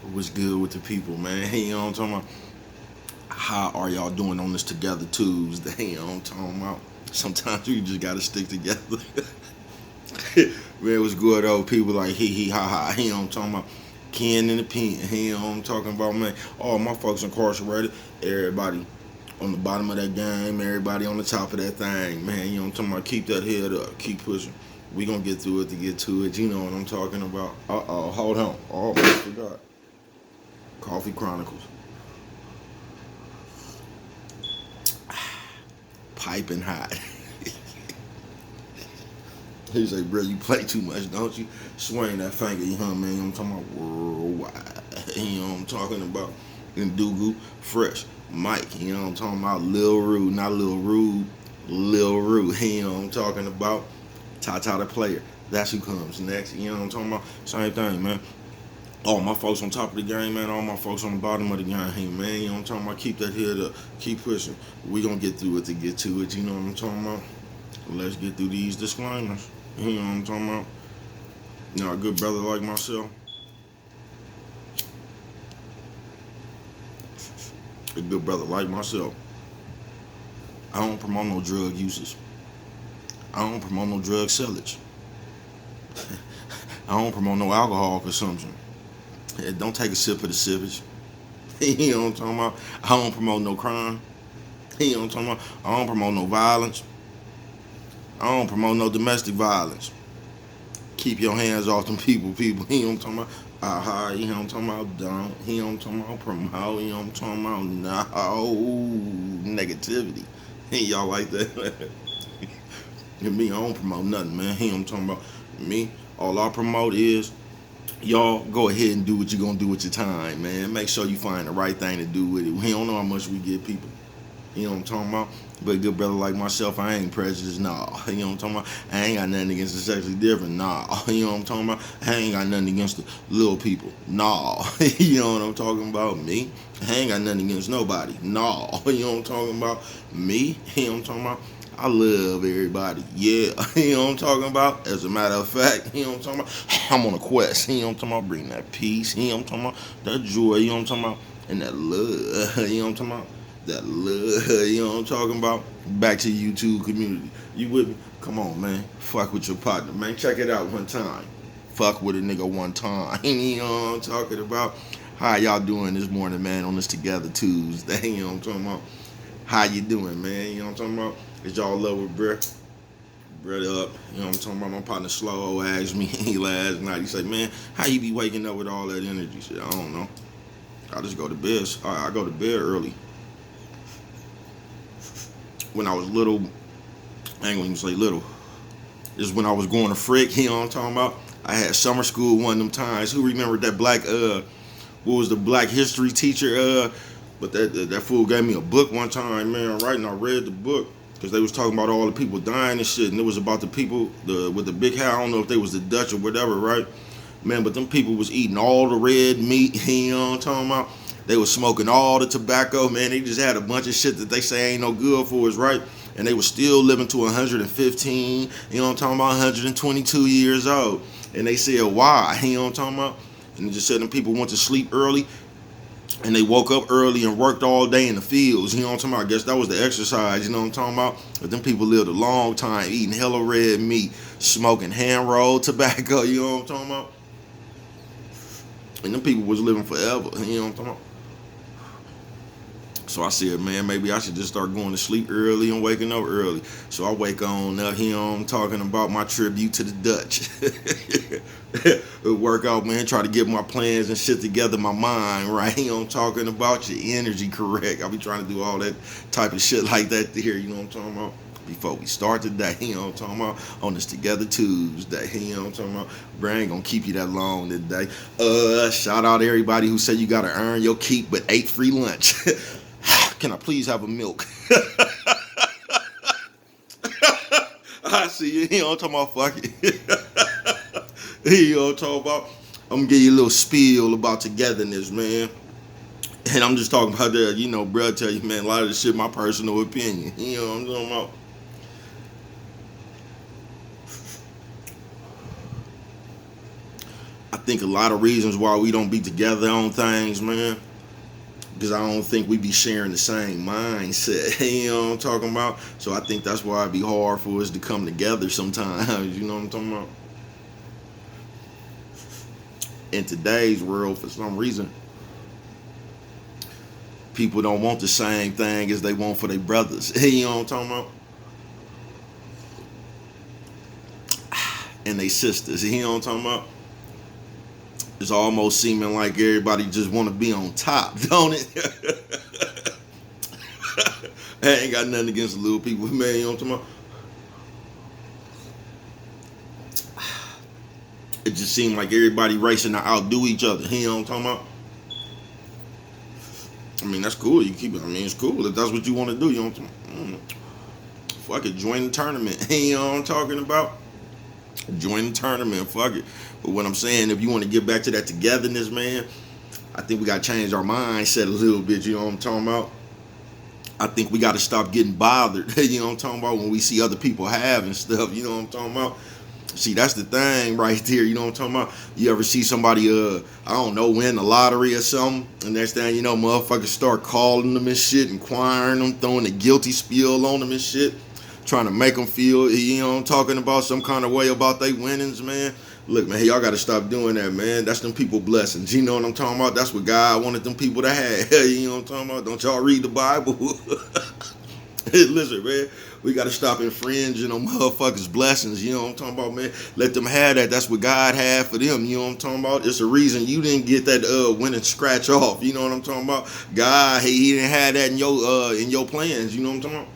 What's good with the people, man? You know what I'm talking about? How are y'all doing on this Together Tuesday? You know what I'm talking about? Sometimes you just gotta stick together. Man, what's good, though? People like hee ha ha. You know what I'm talking about? Ken in the pen. You know what I'm talking about, man? All my folks incarcerated. Everybody on the bottom of that game. Everybody on the top of that thing, man. You know what I'm talking about? Keep that head up. Keep pushing. We gonna get through it to get to it. You know what I'm talking about? Hold on. Oh, I forgot. Coffee Chronicles. Piping hot. He say, bro, you play too much, don't you? Swing that finger, you know what I mean? I'm talking about worldwide. You know what I'm talking about? Ndugu, Fresh, Mike, you know what I'm talking about? Lil Rude, not Lil Rude, Lil Rude. You know what I'm talking about? Tata the player. That's who comes next. You know what I'm talking about? Same thing, man. All my folks on top of the game, man. All my folks on the bottom of the game, hey, man. You know what I'm talking about? Keep that head up. Keep pushing. We gonna get through it to get to it. You know what I'm talking about? Let's get through these disclaimers. You know what I'm talking about? Now, a good brother like myself, a good brother like myself, I don't promote no drug usage. I don't promote no drug sellage. I don't promote no alcohol consumption. Don't take a sip of the sipage. You know what I'm talking about? I don't promote no crime. You know what I'm talking about? I don't promote no violence. I don't promote no domestic violence. Keep your hands off them people. You know what I'm talking about? Aha, you know what I'm talking about? Don't. You know what I'm talking about? Promote. You know what I'm talking about? No. Negativity. Y'all like that? And me, I don't promote nothing, man. You know what I'm talking about? Me, all I promote is y'all go ahead and do what you're gonna do with your time, man. Make sure you find the right thing to do with it. We don't know how much we give people. You know what I'm talking about? But a good brother like myself, I ain't prejudiced, nah. You know what I'm talking about? I ain't got nothing against the sexually different, nah. You know what I'm talking about? I ain't got nothing against the little people, nah. You know what I'm talking about? Me, I ain't got nothing against nobody, nah. You know what I'm talking about? Me, you know what I'm talking about? I love everybody, yeah. You know what I'm talking about? As a matter of fact, you know what I'm talking about? I'm on a quest, you know what I'm talking about? Bring that peace, you know what I'm talking about? That joy, you know what I'm talking about? And that love, you know what I'm talking about? That love, you know what I'm talking about? Back to YouTube community. You with me? Come on, man. Fuck with your partner, man. Check it out one time. Fuck with a nigga one time. You know what I'm talking about? How y'all doing this morning, man, on this Together Tuesday? You know what I'm talking about? How you doing, man? You know what I'm talking about? Is y'all love with breath? Bread up. You know what I'm talking about? My partner Slow asked me last night. He said, man, how you be waking up with all that energy? I said, I don't know. I just go to bed. I go to bed early. When I was little, I ain't gonna even say little. This is when I was going to Frick, you know what I'm talking about? I had summer school one of them times. Who remembered that what was the black history teacher, but that fool gave me a book one time, man, right? And I read the book because they was talking about all the people dying and shit, and it was about the people with the big hair. I don't know if they was the Dutch or whatever, right? Man, but them people was eating all the red meat, you know what I'm talking about? They was smoking all the tobacco, man. They just had a bunch of shit that they say ain't no good for us, right? And they was still living to 115, you know what I'm talking about, 122 years old. And they said, why? You know what I'm talking about? And they just said them people went to sleep early and they woke up early and worked all day in the fields. You know what I'm talking about? I guess that was the exercise, you know what I'm talking about? But them people lived a long time eating hella red meat, smoking hand rolled tobacco, you know what I'm talking about? And them people was living forever, you know what I'm talking about? So I said, man, maybe I should just start going to sleep early and waking up early. So I wake on up here. I'm talking about my tribute to the Dutch. Work out, man. Try to get my plans and shit together, my mind, right? You know, I'm talking about your energy correct. I'll be trying to do all that type of shit like that here. You know what I'm talking about? Before we start today, you know what I'm talking about? On this Together Tuesday, you know what I'm talking about? Brain ain't gonna keep you that long today. Shout out to everybody who said you gotta earn your keep but ate free lunch. Can I please have a milk? I see you. You know what I'm talking about? Fuck it. You know what I'm talking about? I'm gonna give you a little spiel about togetherness, man. And I'm just talking about that, you know, bro, tell you, man, a lot of this shit, my personal opinion. You know what I'm talking about? I think a lot of reasons why we don't be together on things, man, because I don't think we be sharing the same mindset. You know what I'm talking about? So I think that's why it'd be hard for us to come together sometimes. You know what I'm talking about? In today's world, for some reason, people don't want the same thing as they want for their brothers. You know what I'm talking about? And they sisters. You know what I'm talking about? It's almost seeming like everybody just want to be on top, don't it? I ain't got nothing against the little people, man. You know what I'm talking about? It just seemed like everybody racing to outdo each other. You know what I'm talking about? I mean, that's cool. You keep it. I mean, it's cool if that's what you want to do. You know what I'm talking about? Fuck it, join the tournament. You know what I'm talking about? Join the tournament. Fuck it. But what I'm saying, if you want to get back to that togetherness, man, I think we got to change our mindset a little bit. You know what I'm talking about? I think we got to stop getting bothered. You know what I'm talking about? When we see other people having stuff. You know what I'm talking about? See, that's the thing right there. You know what I'm talking about? You ever see somebody, I don't know, win the lottery or something, and next thing you know, motherfuckers start calling them and shit, inquiring them, throwing a guilty spiel on them and shit, trying to make them feel, you know what I'm talking about, some kind of way about their winnings, man. Look, man, y'all got to stop doing that, man. That's them people blessings. You know what I'm talking about? That's what God wanted them people to have. You know what I'm talking about? Don't y'all read the Bible? Listen, man, we got to stop infringing on motherfuckers' blessings. You know what I'm talking about, man? Let them have that. That's what God had for them. You know what I'm talking about? It's a reason you didn't get that winning scratch off. You know what I'm talking about? God, he didn't have that in your plans. You know what I'm talking about?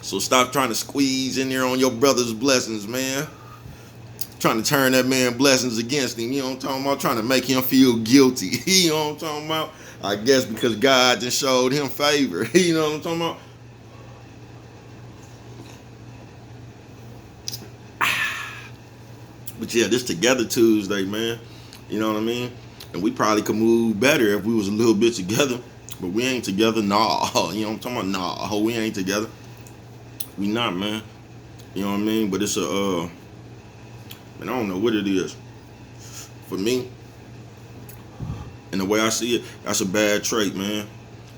So stop trying to squeeze in there on your brother's blessings, man. Trying to turn that man blessings against him. You know what I'm talking about? Trying to make him feel guilty. You know what I'm talking about? I guess because God just showed him favor. You know what I'm talking about? But yeah, this Together Tuesday, man. You know what I mean? And we probably could move better if we was a little bit together. But we ain't together, nah. You know what I'm talking about? Nah, we ain't together. We not, man. You know what I mean? But it's man, I don't know what it is. For me, and the way I see it, that's a bad trait, man.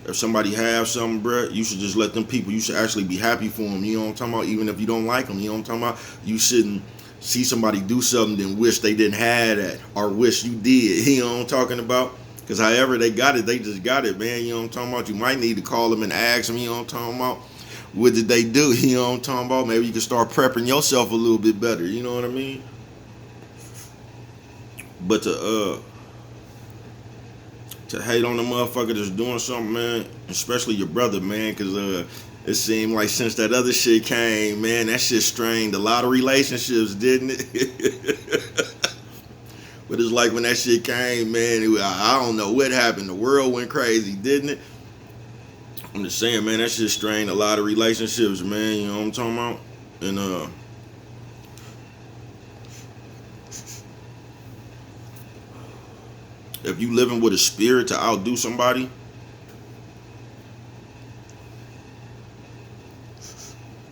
If somebody have something, bruh, you should just let them people, you should actually be happy for them. You know what I'm talking about? Even if you don't like them, you know what I'm talking about? You shouldn't see somebody do something and wish they didn't have that or wish you did. You know what I'm talking about? Because however they got it, they just got it, man. You know what I'm talking about? You might need to call them and ask them, you know what I'm talking about? What did they do? You know what I'm talking about? Maybe you can start prepping yourself a little bit better. You know what I mean? But to hate on the motherfucker that's doing something, man, especially your brother, man, because it seemed like since that other shit came, man, that shit strained a lot of relationships, didn't it? But it's like when that shit came, man, I don't know what happened. The world went crazy, didn't it? I'm just saying, man, that shit strained a lot of relationships, man. You know what I'm talking about? And if you living with a spirit to outdo somebody,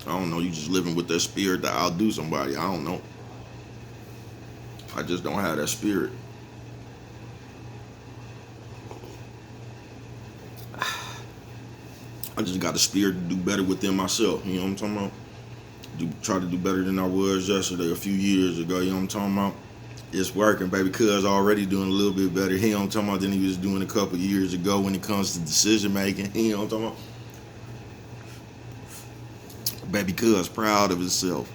I don't know, you just living with that spirit to outdo somebody. I don't know. I just don't have that spirit. I just got the spirit to do better within myself. You know what I'm talking about? Try to do better than I was yesterday, a few years ago. You know what I'm talking about? It's working, baby. Cuz already doing a little bit better. He know what I'm talking about than he was doing a couple years ago when it comes to decision making. You know what I'm talking about? Baby Cuz proud of himself.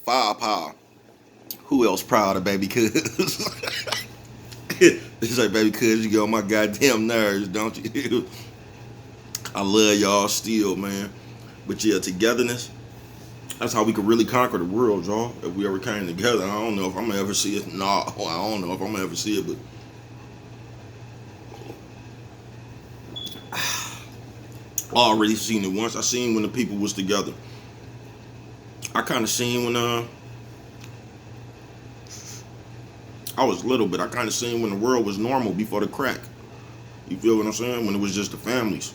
Firepower. Who else proud of Baby Cuz? It's like, baby, cuz you get on my goddamn nerves, don't you? I love y'all still, man. But yeah, togetherness, that's how we could really conquer the world, y'all. If we ever came together. I don't know if I'm gonna ever see it. Nah, I don't know if I'm gonna ever see it, but I already seen it once. I seen when the people was together. I kind of seen when I was little, but I kind of seen when the world was normal before the crack. You feel what I'm saying? When it was just the families.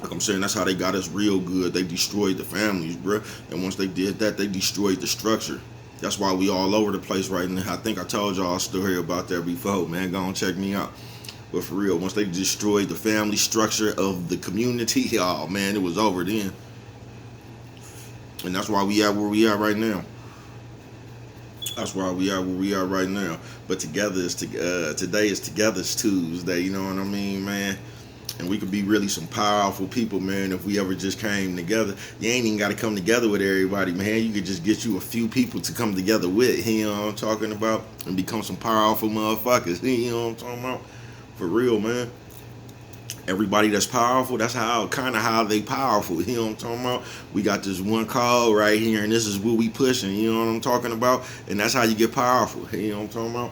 Like I'm saying, that's how they got us real good. They destroyed the families, bro. And once they did that, they destroyed the structure. That's why we all over the place right now. I think I told y'all a story about that before, man. Go and check me out. But for real, once they destroyed the family structure of the community, oh man, it was over then. And that's why we at where we are right now. That's why we are where we are right now. But today is Togetherness Tuesday. You know what I mean, man? And we could be really some powerful people, man, if we ever just came together. You ain't even got to come together with everybody, man. You could just get you a few people to come together with, you know what I'm talking about? And become some powerful motherfuckers, you know what I'm talking about? For real, man. Everybody that's powerful, that's how they powerful, you know what I'm talking about? We got this one call right here, and this is what we pushing, you know what I'm talking about? And that's how you get powerful, you know what I'm talking about?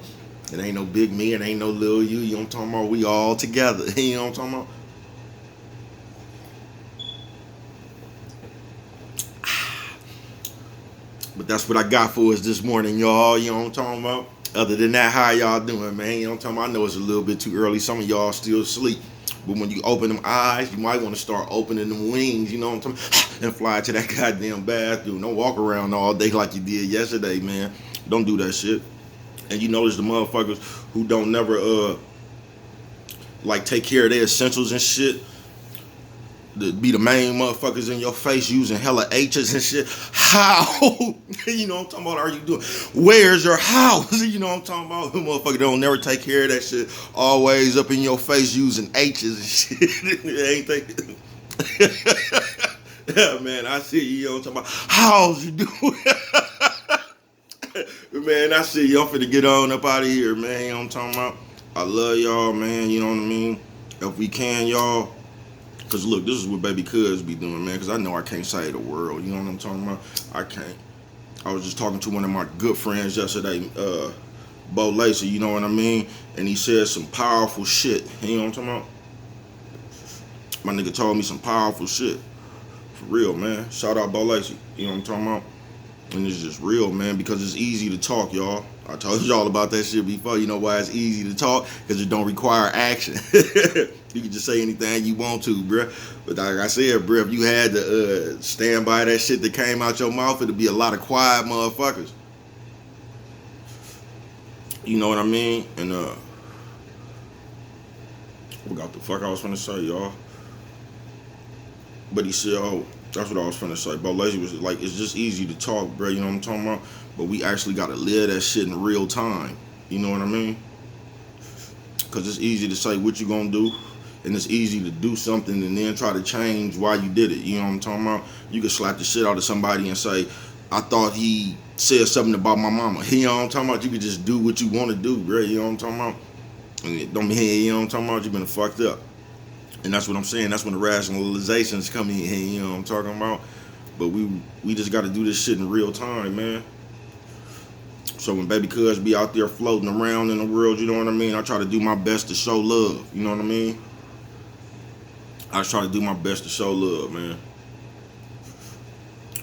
It ain't no big me, it ain't no little you know what I'm talking about? We all together, you know what I'm talking about? But that's what I got for us this morning, y'all, you know what I'm talking about? Other than that, how y'all doing, man? You know what I'm talking about? I know it's a little bit too early. Some of y'all still asleep. But when you open them eyes, you might want to start opening them wings, you know what I'm talking about? And fly to that goddamn bathroom. Don't walk around all day like you did yesterday, man. Don't do that shit. And you notice the motherfuckers who don't never like take care of their essentials and shit. Be the main motherfuckers in your face using hella H's and shit. How? You know what I'm talking about? Are you doing? Where's your house? You know what I'm talking about? Motherfucker don't never take care of that shit. Always up in your face using H's and shit. Ain't they? Yeah, man, I see you. You know what I'm talking about? How's you doing? Man, I see you. I'm finna get on up out of here, man. You know what I'm talking about? I love y'all, man. You know what I mean? If we can, y'all. Cause look, this is what baby cuz be doing, man. Cause I know I can't save the world. You know what I'm talking about? I can't. I was just talking to one of my good friends yesterday, Bo Lacey. You know what I mean? And he said some powerful shit. You know what I'm talking about? My nigga told me some powerful shit. For real, man. Shout out Bo Lacey. You know what I'm talking about? And it's just real, man, because it's easy to talk, y'all. I told y'all about that shit before. You know why it's easy to talk? Because it don't require action. You can just say anything you want to, bruh. But like I said, bruh, if you had to stand by that shit that came out your mouth, it'd be a lot of quiet motherfuckers. You know what I mean? And I forgot the fuck I was finna say, y'all. But he said, oh, that's what I was finna say. But Lazy was like, it's just easy to talk, bro. You know what I'm talking about? But we actually gotta live that shit in real time. You know what I mean? Cause it's easy to say what you gonna do, and it's easy to do something and then try to change why you did it. You know what I'm talking about? You can slap the shit out of somebody and say, I thought he said something about my mama. You know what I'm talking about? You can just do what you want to do, bro. You know what I'm talking about? And it don't mean, you know what I'm talking about? You been fucked up. And that's what I'm saying. That's when the rationalizations come in. You know what I'm talking about? But we just got to do this shit in real time, man. So when baby cuz be out there floating around in the world, you know what I mean? I try to do my best to show love. You know what I mean? I try to do my best to show love, man.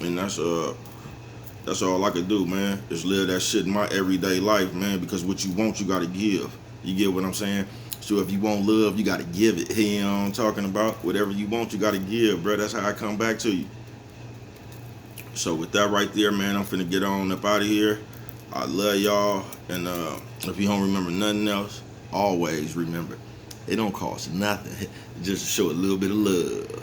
And that's all I can do, man. Is live that shit in my everyday life, man. Because what you want, you gotta give. You get what I'm saying? So if you want love, you gotta give it. You know what I'm talking about? Whatever you want, you gotta give, bro. That's how I come back to you. So with that right there, man, I'm finna get on up out of here. I love y'all. And if you don't remember nothing else, always remember, it don't cost nothing just to show a little bit of love.